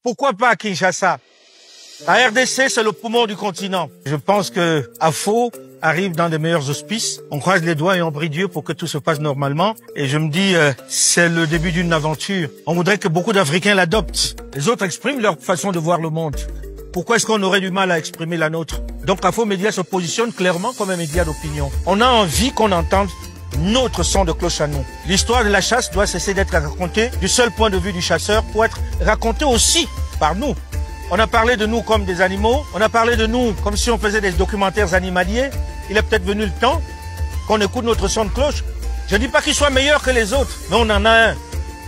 Pourquoi pas à Kinshasa? La RDC, c'est le poumon du continent. Je pense que AFO arrive dans des meilleurs auspices. On croise les doigts et on prie Dieu pour que tout se passe normalement. Et je me dis, c'est le début d'une aventure. On voudrait que beaucoup d'Africains l'adoptent. Les autres expriment leur façon de voir le monde. Pourquoi est-ce qu'on aurait du mal à exprimer la nôtre? Donc AFO Média se positionne clairement comme un média d'opinion. On a envie qu'on entende notre son de cloche à nous. L'histoire de la chasse doit cesser d'être racontée du seul point de vue du chasseur pour être racontée aussi par nous. On a parlé de nous comme des animaux, on a parlé de nous comme si on faisait des documentaires animaliers. Il est peut-être venu le temps qu'on écoute notre son de cloche. Je ne dis pas qu'il soit meilleur que les autres, mais on en a un.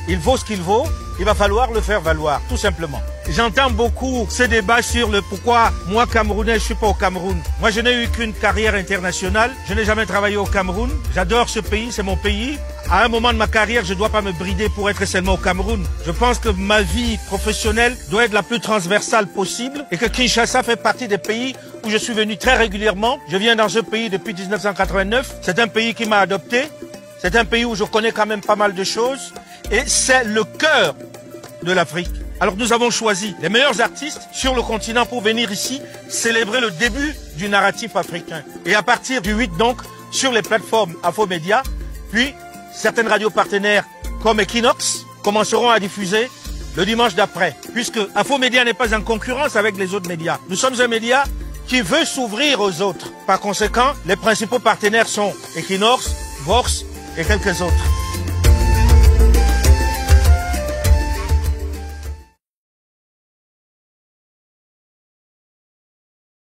Il vaut ce qu'il vaut, il va falloir le faire valoir, tout simplement. J'entends beaucoup ces débats sur le pourquoi moi, Camerounais, je suis pas au Cameroun. Moi, je n'ai eu qu'une carrière internationale. Je n'ai jamais travaillé au Cameroun. J'adore ce pays, c'est mon pays. À un moment de ma carrière, je ne dois pas me brider pour être seulement au Cameroun. Je pense que ma vie professionnelle doit être la plus transversale possible et que Kinshasa fait partie des pays où je suis venu très régulièrement. Je viens dans ce pays depuis 1989. C'est un pays qui m'a adopté. C'est un pays où je connais quand même pas mal de choses. Et c'est le cœur de l'Afrique. Alors nous avons choisi les meilleurs artistes sur le continent pour venir ici célébrer le début du narratif africain. Et à partir du 8 donc, sur les plateformes AFO Média, puis certaines radios partenaires comme Equinox commenceront à diffuser le dimanche d'après. Puisque AFO Média n'est pas en concurrence avec les autres médias. Nous sommes un média qui veut s'ouvrir aux autres. Par conséquent, les principaux partenaires sont Equinox, Vox et quelques autres.